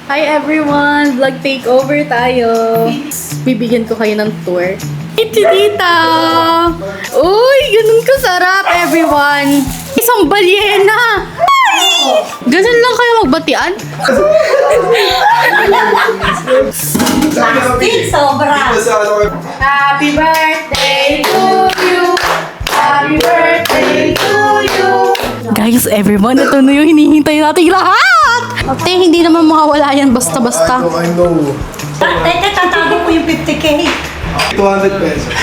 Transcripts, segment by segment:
Hi everyone! Vlog takeover tayo. Bibigyan ko kayo ng tour. Ito tita! Uy! Ganun kasarap everyone! Isang balyena! Ganun lang kayo magbatian? Plastic, sobra. Happy birthday to you! Happy birthday to you! Guys, everyone, ito na yung hinihintay natin lahat! Ate, hindi naman makawala yan basta-basta. I know. Teka, tatago ko yung 50K. 200 pesos.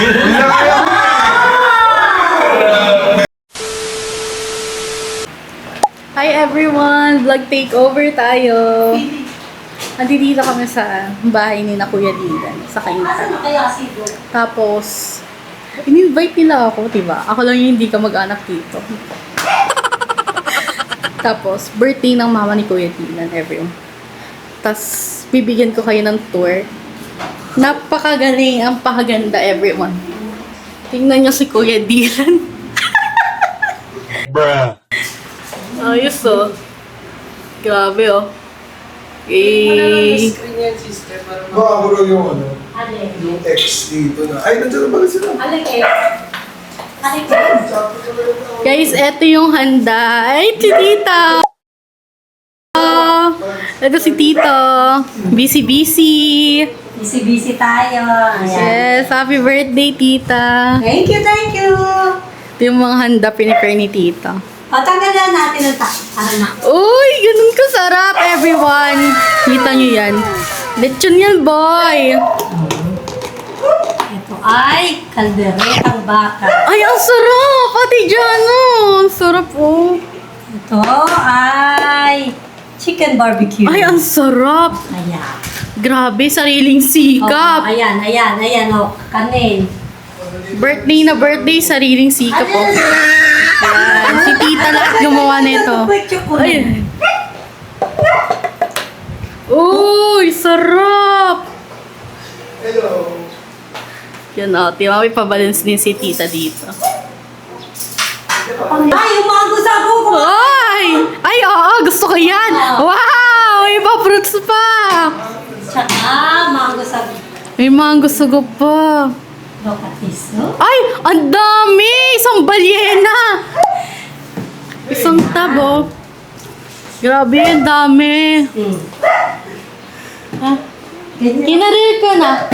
Hi everyone! Vlog takeover tayo. Nandito kami sa bahay ni na Kuya Dylan sa Kainta. Asan na kaya si Bo? Tapos, in-invite nila ako, diba? Ako lang yung hindi ka mag-anak dito. Tapos, birthday ng mama ni Kuya Dylan, everyone. Tapos, bibigyan ko kayo ng tour. Napakagaling, ang pakaganda, everyone. Tingnan nyo si Kuya Dylan. Bruh. Ayos, oh. Grabe, oh. Eh. Baka ako raw yung ano, Alin? yung ex dito na. Ay, nandiyan na ba sila? Alin kayo? Alin kayo? Guys, eto yung handa. Ay, si Tita! Ito si Tito. Busy-busy. Busy-busy tayo. Ayan. Yes, happy birthday, Tita. Thank you, thank you. Ito yung mga handa pinipare ni Tita. O, tanggalan natin ang na. Uy, ganun kasarap, everyone. Kita nyo yan. Lechon yan, boy. Ito ay kalderetang baka. Ay, ang sarap. Ate Jano. Ang sarap, oh. Ito ay chicken barbecue. Ay, ang sarap. Ayan. Grabe, sariling Oh, sikap. ayan, o. Kanin. Birthday na birthday, sariling sikap, oh. Yan. Si Tita lahat gumawa nito. Ay. Uy, sarap. Hello. Yan, oh. May pabalance din si Tita dito. Ay, umago sa buko. Ay, oo, gusto ko yan. Wow, may pa-fruits pa. Tsaka, mango sa May mango sugo pa. lokatiso. Ay, ang dami! Isang balyena! Isang tabo. Grabe, ang dami. Kinaril ko na.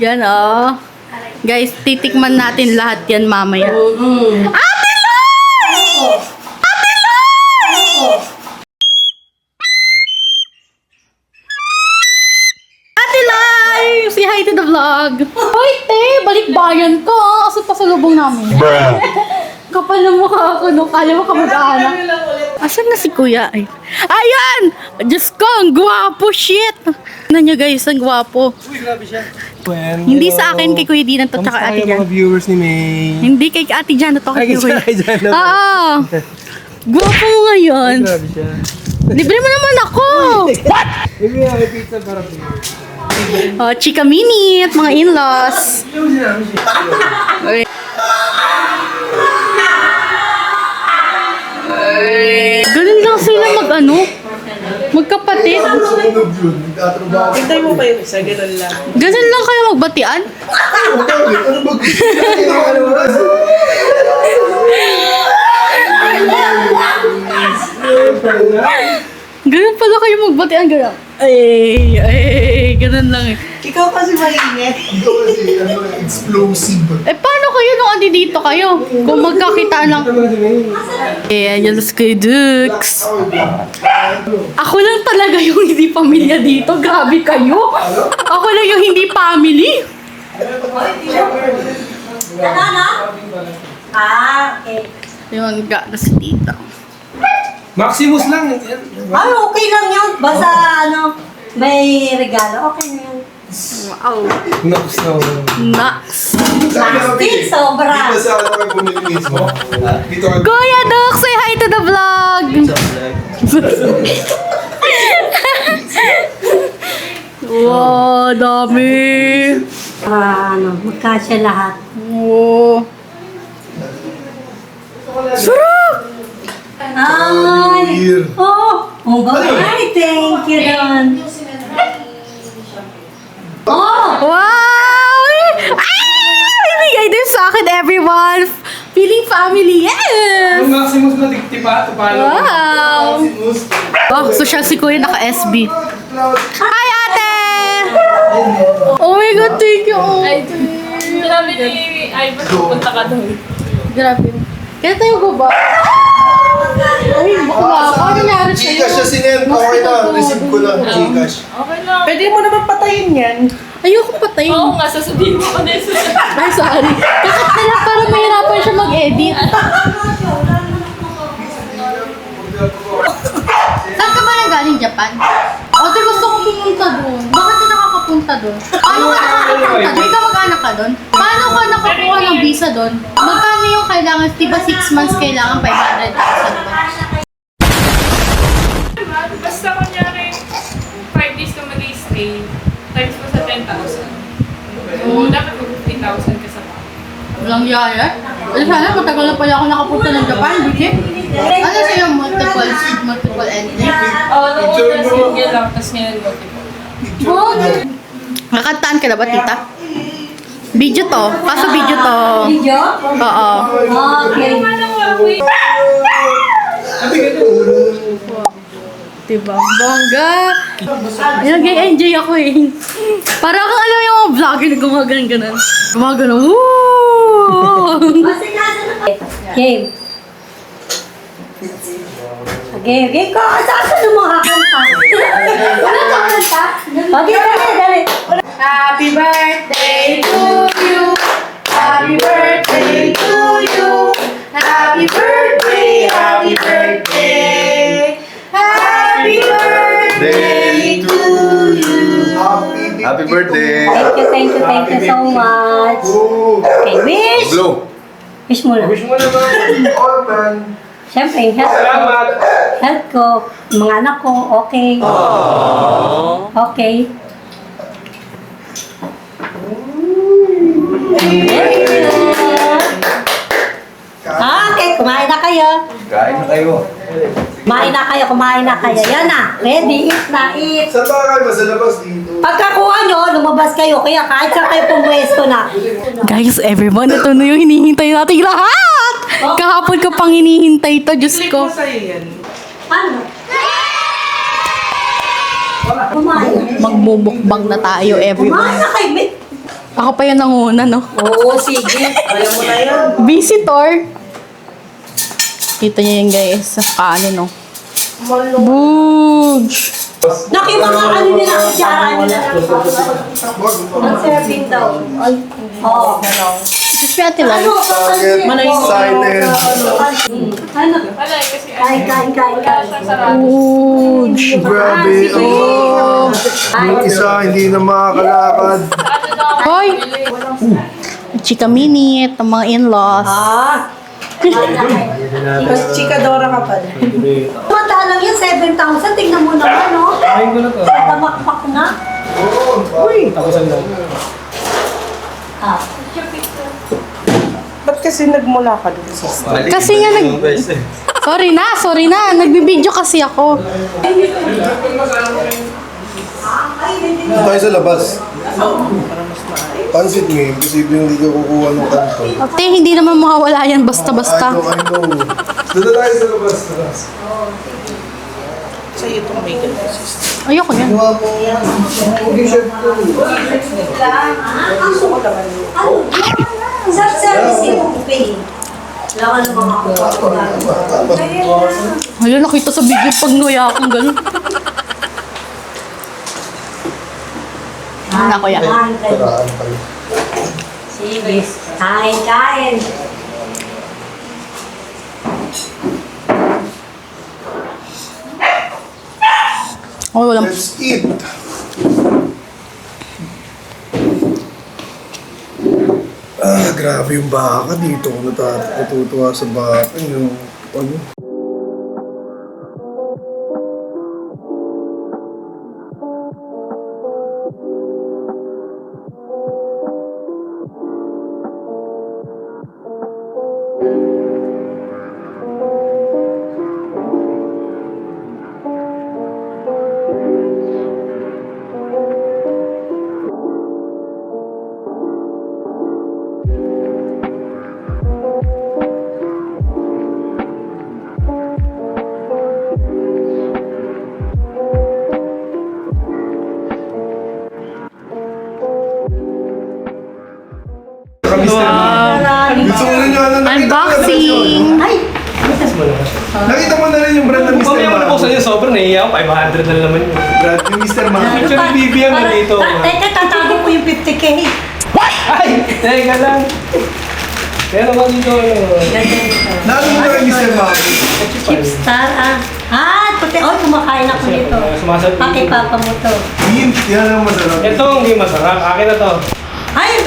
Yan, oh. Guys, titikman natin lahat yan mamaya. Ate Loy! Ate Loy! Ate Loy! Say hi to the vlog. Hoy, te! Balikbayan ka. Kasi pasalubong namin. Bruh. Kapal na mukha ako nung kala mo kamag-anak. Asan na si kuya? Ay. Ayan! Diyos ko, ang gwapo, shit! Tignan nyo guys, ang gwapo. Uy, grabe siya. Hindi sa akin kay Kuya Dinan to, tsaka Ate Jan. Mga viewers ni May. Hindi kay Ate Jan to, kay Kuya. Kay Jan. Oo! Gwapo mo ngayon. Grabe siya. Libre mo naman ako! Maybe may pizza para po. Oh, chika minute, mga in-laws. Okay. Ganun lang sila magkapatid. Sumunod yun. Nagtatrabaho. Hintay mo pa yun isa, ganun lang. Ganun lang kayo magbatian. Ano ba? Ano ba? Ganun pala kayo magbatian, ganun. Ganun lang eh. Ikaw kasi mainit. Ikaw kasi, ano, explosive. Paano kayo nung andi dito kayo? Kung magkakitaan lang. Diyos ko, Dux. Ako lang talaga yung hindi pamilya dito. Grabe kayo. Ako lang yung hindi family. Ano? Okay. Yung na si tita. Maximus lang. Ay, okay lang yun. Basta, may regalo. Okay na yun. Wow. No. Nax. Plastic, sobra. Dito sa ano kayo bumili mismo? Dito ka. Kuya Dux, say hi to the vlog. Wow, dami. Magkasya lahat. Wow. Sarap! Ay! Weird. Oh! Oh, bye. Thank you, Don. Oh! Wow! Bibigay din sa akin, everyone! Feeling family, yes! Yung Maximus na tigtipa, tupalo. Wow! Oh, social si Kuya, naka-SB. Hi, ate! Oh my God, thank you. Sinabi ni Ivan, pupunta ka doon. Grabe. Kaya tayo baba. Ay, bakla. Ano nangyari sa'yo? Gcash siya sinend. Okay na. Receive ko lang. Gcash. Okay lang. Pwede mo naman patayin yan. Ayoko patayin. Oo nga, sasabihin ko na yun. Ay, sorry. Kakat na lang para mahirapan siya mag-edit. Saan ka ba nang galing, Japan? Ate, gusto ko pumunta doon. Bakit ka nakakapunta doon? Paano ka nakakapunta doon? Ikaw mag-anak ka doon? Paano ka nakakuha ng visa doon? Magkano yung kailangan? Diba 6 months kailangan 500,000 ba? Basta kunyari, 5 days ka mag-stay, times mo sa 10,000. So, dapat mag-15,000 ka sa bank. Walang yaya. Ano sana, matagal na pala ako nakapunta ng Japan, Bukit. Ano sa'yo, multiple entry? Oo, nung una single lang, tapos ngayon multiple. Nakakantaan ka na ba, tita? Video to. Kaso video to. Video? Oo. Okay. Diba? Bongga! Nag-enjoy ako eh. Parang kung alam mo yung mga vlogger na gumaganon-ganon. Gumaganon. Woo! Game. Game ko. Saan mo kakanta? Ano kakanta? Okay, dali. Happy birthday to you. Happy birthday to you. Happy birthday, happy birthday. Happy birthday to you. Happy birthday. Thank you so much. Okay, wish. Blow. Wish mo lang. Wish mo naman. All man. Siyempre, yung health ko. Salamat. Health ko. Mga anak ko, okay. Okay. Okay, kumain na kayo. Kain na kayo. Kumain na kayo. Yan na. Ready, eat na, eat. Saan ba kayo? Sa labas dito. Pagkakuha nyo, lumabas kayo. Kaya kahit saan kayo pumwesto na. Guys, everyone, ito na yung hinihintay nating lahat! Kahapon ko pang hinihintay to, Diyos Click ko. mo sa'yo yan. Ano? Kumain. Magmumukbang na tayo, Kumain everyone. na kayo, Mick. Ako pa yung nanguna, no? Oo, sige. Ayaw mo na yan. Visitor. Kita niyo yun, guys. Kaano, no? Buge! Naki mga ano nila, kutsara nila. Ang serving daw. Oo. Swerte lang. Ano? Target. Excited. Ano? Wala eh, kasi Kain. siya sarado. Buge! Grabe. Oh. Yung isa hindi na makakalakad. Ano daw? Hoy! Chika minute, ang mga in-laws. Mas chikadora ka pa. Matalang yun, 7,000. Tingnan mo naman, no? Kain ko na to. Tamakpak na. Uy! Tapusan lang. Ah. Ba't kasi nagmula ka dun sa Kasi nga Sorry na. Nagbibideo kasi ako. Dito tayo sa labas. Pansit mo eh. Posible hindi ka kukuha ng kanto. Ate, hindi naman mawawala yan basta-basta. I know. Dito tayo sa labas. sa'yo itong may ganito system. Ayoko yan. Ginawa mo. Mag-share ko. Self-service yung pay. Wala ka namang ako. Hala, nakita sa video pag nguya akong gano'n. Ano ko yan? Paraan kayo. Sige. Kain. Oh, walang... Let's eat. Grabe yung baka dito. Kung natutuwa sa baka yung ano. 500 na naman yun. Brad, yung Mr. Ano Mami. Picture ni Vivian na dito. Teka, tatago ko yung 50K. Ay! Teka lang. Kaya naman dito, Ganda nito. Lalo mo na kay Mr. Mami. Chipstar, puti. Oh, kumakain ako nito. Sumasabi. Paki papa mo to. Mint, yan ang masarap. Ito, hindi masarap. Akin na to. Ay,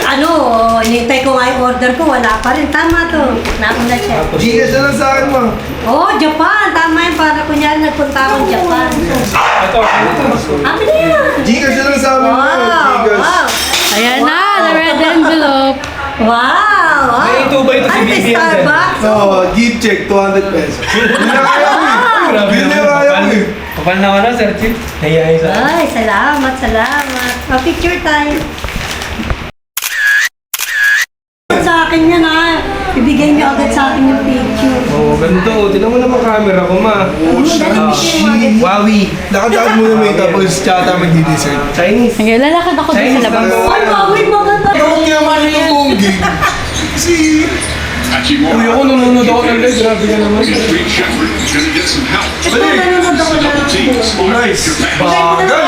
hinintay ko nga yung order ko. Wala pa rin. Tama to. Nauna siya. Gcash na lang sa akin, ma. Oh, Japan. Tama yun. Para kunyari nagpunta akong Japan. Ito, ito. Amin na yan. Gcash na lang sa amin, ma. Wow. Gcash. Wow. Ayan na, the red envelope. Wow. May ito ba ito si Ay, may Vivian? Starbucks. Oo, gift check, 200 pesos. Yun na kaya ko eh. Grabe Yun na naman. kaya ko eh. Kapal naman na, Sir Chief. Nahiyain sa akin. Ay, salamat, salamat. Picture time. Sa akin yan ibigay niyo agad sa akin yung picture. Oo, ganito. Tinan mo naman camera ko, ma. Oh, shit. Huawei. Lakad-lakad muna may tapos tsaka magdi-dessert. Chinese. Okay, lalakad ako doon sa labas. Ay, Huawei, maganda. Huwag niya man yung buong gig. Kasi, Uy, ako nanonood ako ng live. Grabe ka naman. Ito, nanonood ako na. nice. Bagal.